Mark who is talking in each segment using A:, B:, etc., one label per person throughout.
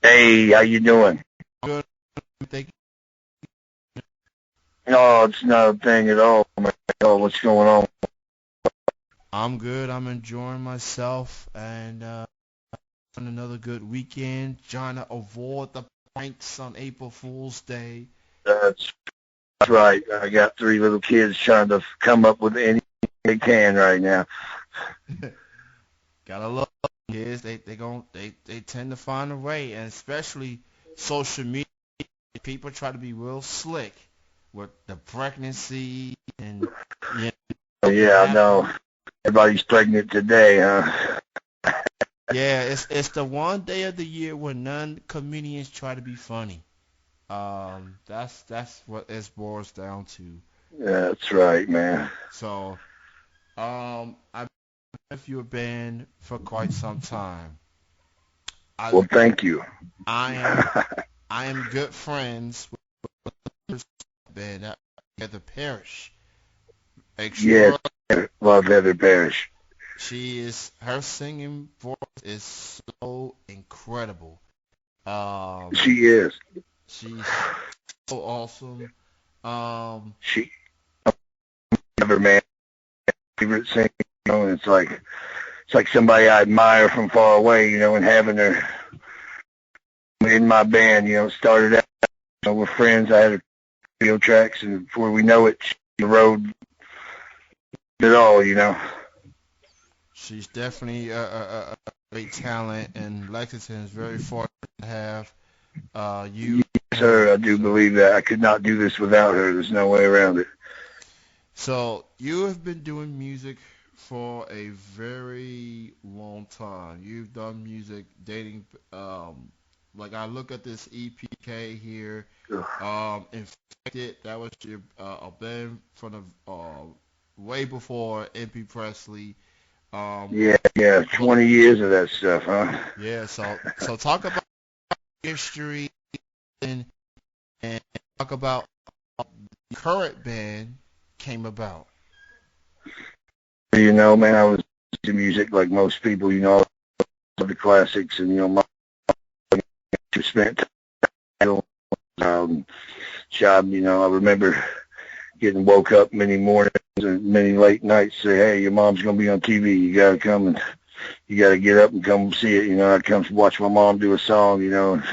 A: Hey, how you doing?
B: Good. Thank
A: No, it's not a thing at all, man. Oh, what's going on?
B: I'm good. I'm enjoying myself and on another good weekend. Trying to avoid the pranks on April Fool's Day.
A: That's right. I got three little kids trying to come up with anything they can right now.
B: Gotta love kids. They tend to find a way, and especially social media. People try to be real slick with the pregnancy and
A: Yeah, I know. Everybody's pregnant today, huh?
B: yeah, it's the one day of the year when none comedians try to be funny. That's what it boils down to.
A: That's right, man.
B: So, I've been with your band for quite some time. I
A: Well, thank you.
B: I am I am good friends with the band at the parish.
A: Yes,
B: Extra,
A: love Heather Parrish.
B: her singing voice is so incredible. Um,
A: She is.
B: she's so awesome.
A: She, ever man, favorite singer. And it's like somebody I admire from far away, and having her in my band, started out, we're friends. I had her video tracks, and before we know it, she on the road it all.
B: She's definitely a great talent, and Lexington is very fortunate to have you.
A: Yes, sir, I do believe that. I could not do this without her. There's no way around it.
B: So you have been doing music for a very long time. You've done music dating, like I look at this EPK here,
A: Ugh.
B: Infected. That was your a band from the way before NP Presley. Um,
A: Yeah, yeah, 20 years of that stuff, huh?
B: yeah. So talk about history and and talk about how the current band came about.
A: Man, I was into music like most people, I love the classics, and, my spent time, job, I remember getting woke up many mornings and many late nights, say, hey, your mom's going to be on TV. You got to come and you got to get up and come see it. I'd come watch my mom do a song, and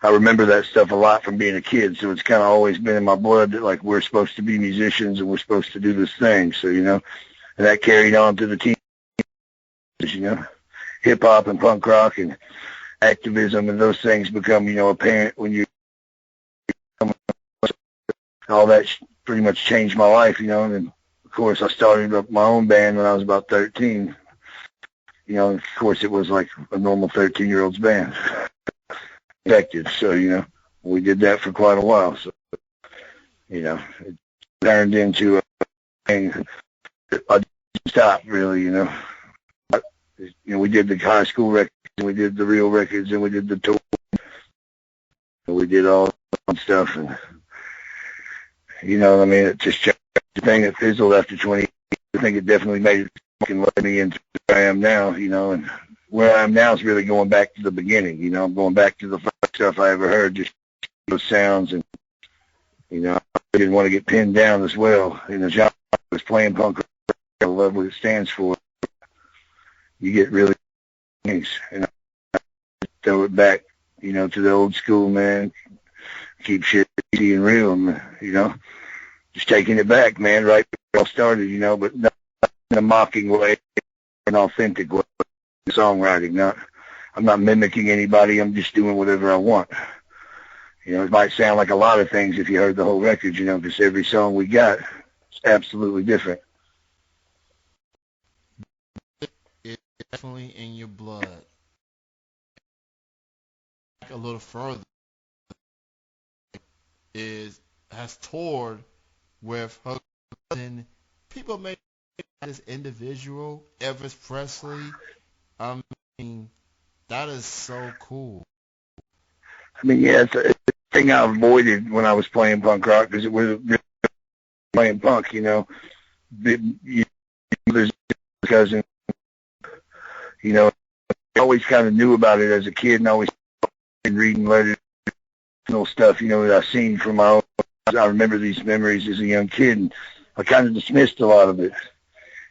A: I remember that stuff a lot from being a kid. So it's kind of always been in my blood that, like, we're supposed to be musicians and we're supposed to do this thing. So, and that carried on to the teenagers, hip hop and punk rock and activism, and those things become, apparent when you, all that pretty much changed my life, and then, of course, I started up my own band when I was about 13. And of course, it was like a normal 13-year-old's band. Effective. So, we did that for quite a while. So, it turned into a thing. I didn't stop, really, we did the high school records, and we did the real records, and we did the tour, and we did all that stuff, and, what I mean, it just changed the thing that fizzled after 20 years. I think it definitely made it fucking let me into where I am now, and where I am now is really going back to the beginning, I'm going back to the first stuff I ever heard, just those sounds, and, I didn't want to get pinned down as well. John was playing punk rock. I love what it stands for. You get really things, and I throw it back, to the old school, man. Keep shit easy and real, just taking it back, man, right where it all started, but not in a mocking way, an authentic way, songwriting. I'm not mimicking anybody. I'm just doing whatever I want. It might sound like a lot of things if you heard the whole record, because every song we got is absolutely different.
B: It's definitely in your blood. A little further has toured with her cousin. People make this individual, Elvis Presley. I mean, that is so cool.
A: I mean, yeah, it's a thing I avoided when I was playing punk rock because it was really playing punk, There's a cousin, I always kind of knew about it as a kid and always and reading letters, little stuff, that I seen from my own. I remember these memories as a young kid, and I kind of dismissed a lot of it.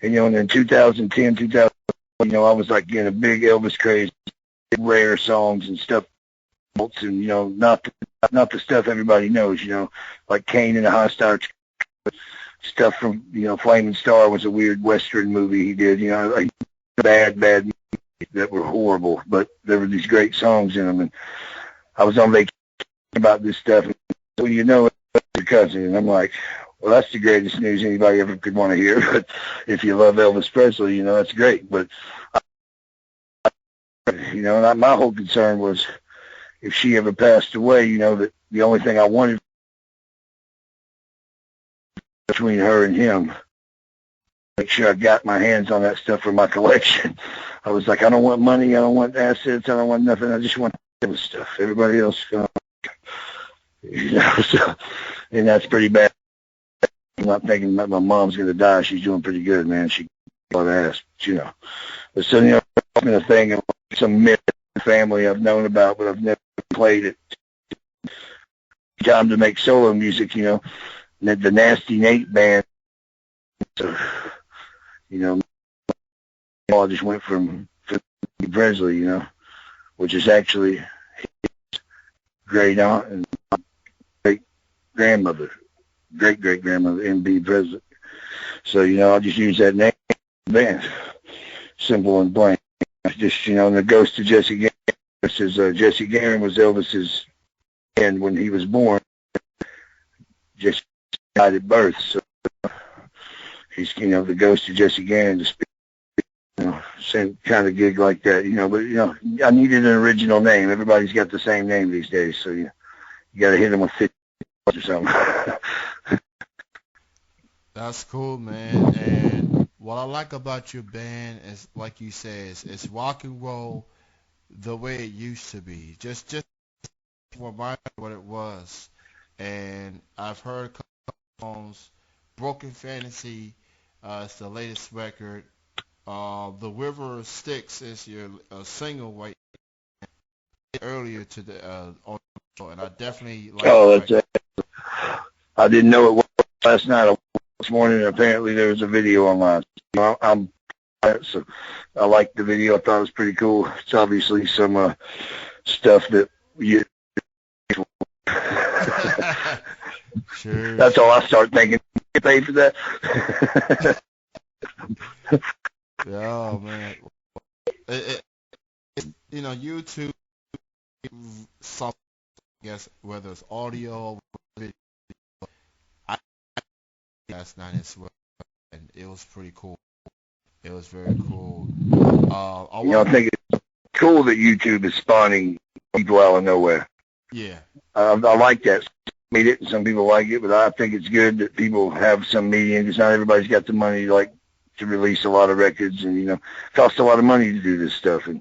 A: And, and in 2010, I was like getting a big Elvis craze, rare songs and stuff, and, not the stuff everybody knows, like Kane and the Hostile stuff from, Flaming Star was a weird Western movie he did, like bad movies that were horrible, but there were these great songs in them, and I was on vacation about this stuff, and so it's your cousin, and I'm like, well, that's the greatest news anybody ever could want to hear, but if you love Elvis Presley, that's great, but, my whole concern was if she ever passed away, that the only thing I wanted between her and him, make sure I got my hands on that stuff for my collection. I was like, I don't want money, I don't want assets, I don't want nothing, I just want this stuff. Everybody else, so, and that's pretty bad. I'm not thinking that my mom's going to die. She's doing pretty good, man. She got ass, But so, it's been a thing of some myth in the family I've known about, but I've never played it. Time to make solo music, the Nasty Nate band. So, I just went from NP Presley, which is actually his great aunt and great grandmother, great grandmother, NP Presley. So, I'll just use that name band, simple and plain. Just, and the ghost of Jesse Guerin. Says Jesse Guerin was Elvis's and when he was born, Jesse died at birth. So he's, the ghost of Jesse Guerin to speak, same kind of gig like that, But I needed an original name. Everybody's got the same name these days, so you got to hit them with 50 or something.
B: That's cool, man. And what I like about your band is, like you said, it's rock and roll the way it used to be. Just remind me what it was. And I've heard a couple of songs. Broken Fantasy, it's the latest record. The River of Styx is your single right earlier to the on, and I definitely like.
A: Oh, that's it. I didn't know it was last night. This morning, apparently there was a video online. So I liked the video. I thought it was pretty cool. It's obviously some stuff that you.
B: Sure.
A: That's all I start thinking. Get paid for that.
B: Yeah, man. YouTube, something, I guess, whether it's audio or video. I last night as well, and it was pretty cool. It was very cool.
A: I think it's cool that YouTube is spawning people out of nowhere.
B: Yeah.
A: I like that. Meet it, and some people like it, but I think it's good that people have some medium, because not everybody's got the money to release a lot of records, and it costs a lot of money to do this stuff, and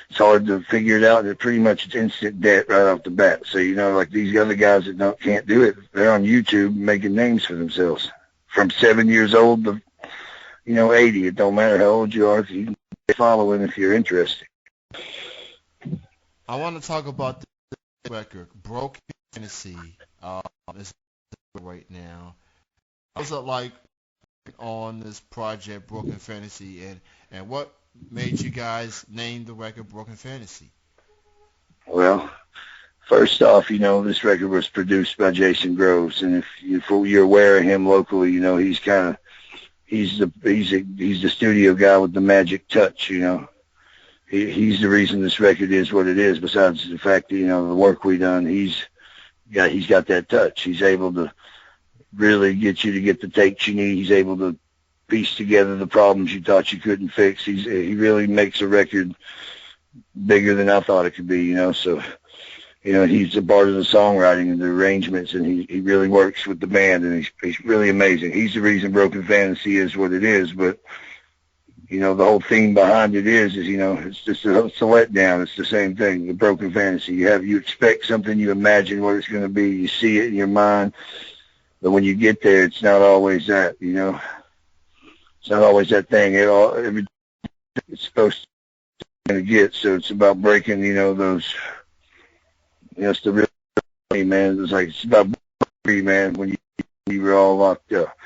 A: it's hard to figure it out. And pretty much it's instant debt right off the bat. So like these other guys that can't do it, they're on YouTube making names for themselves from 7 years old to 80. It don't matter how old you are, you can get following if you're interested.
B: I want to talk about the record, Broken Fantasy. It's right now. What's it like on this project, Broken Fantasy, and what made you guys name the record Broken Fantasy?
A: Well, first off, this record was produced by Jason Groves, and if you're aware of him locally, he's the studio guy with the magic touch. He's the reason this record is what it is. Besides the fact that the work we done, he's got that touch. He's able to really get you to get the takes you need. He's able to piece together the problems you thought you couldn't fix. He really makes a record bigger than I thought it could be. So he's a part of the songwriting and the arrangements, and he really works with the band, and he's really amazing. He's the reason Broken Fantasy is what it is. But the whole theme behind it is it's just it's a letdown. It's the same thing, the Broken Fantasy. You expect something, you imagine what it's going to be, you see it in your mind, but when you get there, it's not always that. It's not always that thing. It's supposed to get. So it's about breaking, those That's the real thing, man. It's about free, man, when you were all locked up.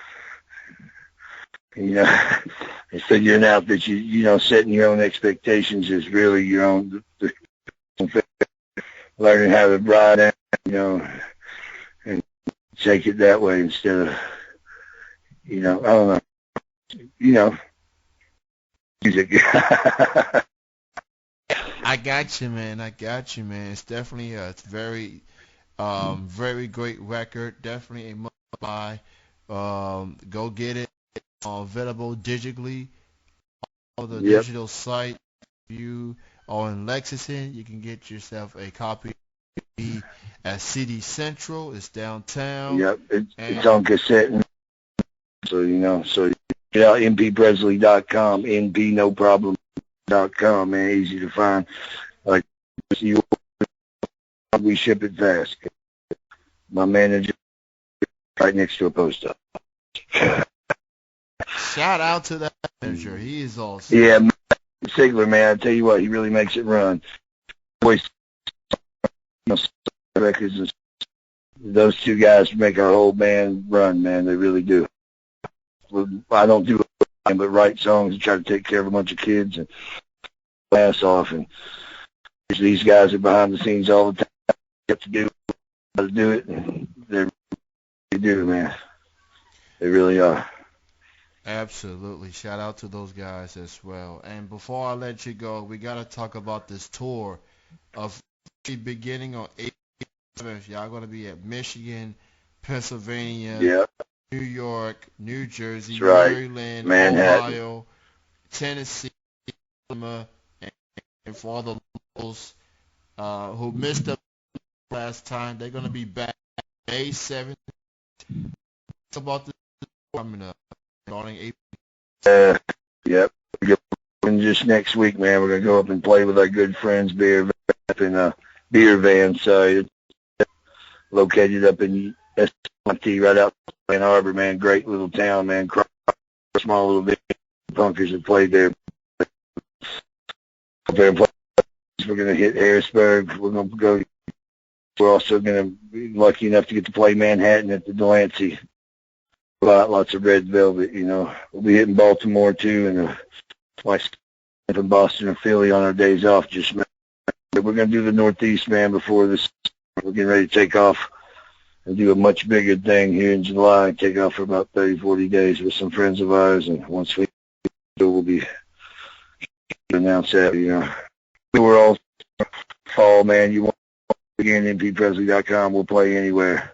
A: And, and figuring out that setting your own expectations is really your own, learning how to ride out, and take it that way instead of, I don't know, music.
B: I got you, man. It's definitely it's very, very great record. Definitely a must buy. Go get it. Available digitally on the
A: Yep.
B: digital site. If you are in Lexington, you can get yourself a copy at CD Central. It's downtown.
A: Yep. It's on cassette. So get out nppresley.com, npnoproblem.com, man. Easy to find. Like, we ship it fast. My manager right next to a post office.
B: Shout out to that manager. He is awesome.
A: Yeah, Sigler, man. I tell you what, he really makes it run. Boys, records, those two guys make our whole band run, man. They really do. I don't do it, but write songs and try to take care of a bunch of kids and ass off. And these guys are behind the scenes all the time. Get to do how to do it, and they do, man. They really are.
B: Absolutely. Shout out to those guys as well. And before I let you go, we got to talk about this tour of beginning on April 7th. Y'all going to be at Michigan, Pennsylvania,
A: Yep.
B: New York, New Jersey,
A: That's right.
B: Maryland,
A: Manhattan.
B: Ohio, Tennessee, and for all the locals who missed the last time, they're going to be back May 7th. Talk about this coming up. Starting April.
A: Yep. And just next week, man, we're gonna go up and play with our good friends Beer Van up in a Beer Van site, located up in SMT, right out in Ann Arbor, man. Great little town, man. Small little bit punkers that played there. We're gonna hit Harrisburg. We're gonna go. We're also gonna be lucky enough to get to play Manhattan at the Delancey. Lots of red velvet, We'll be hitting Baltimore too, and like in Boston or Philly on our days off. We're gonna do the Northeast, man. Before this, we're getting ready to take off and do a much bigger thing here in July. Take off for about 30, 40 days with some friends of ours, and once we do, we'll be announce that. We're all fall, man. You want again, NPPresley.com. We'll play anywhere.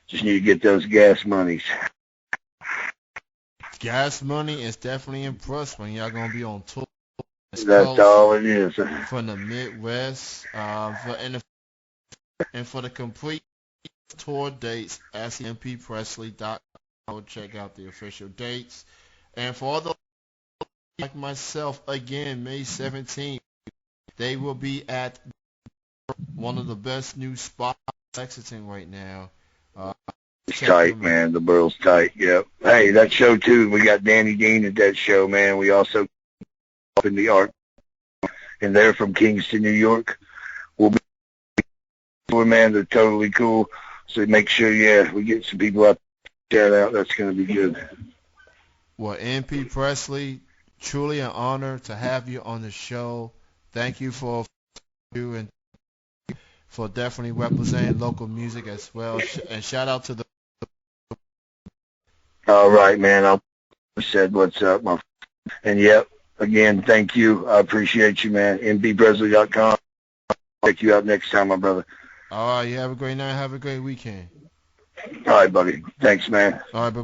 A: Just need to get those gas monies.
B: Gas money is definitely impressed when y'all gonna be on tour.
A: That's all it is.
B: From the Midwest, and for the complete tour dates, ask NPPresley.com. Go check out the official dates. And for all those like myself, again, May 17th, they will be at one of the best new spots in Lexington right now.
A: It's tight, man. The Burl's tight. Yep. Hey, that show too. We got Danny Dean at that show, man. We also up in the art, and they're from Kingston, New York. We'll be man. They're totally cool. So make sure, we get some people out there. That's going to be good.
B: Well, NP Presley, truly an honor to have you on the show. Thank you for you and for definitely representing local music as well. And shout out to the.
A: All right, man. I said what's up, and again, thank you. I appreciate you, man. NPPresley.com. I'll check you out next time, my brother.
B: All right, you have a great night. Have a great weekend.
A: All right, buddy. Thanks, man.
B: All right, bye.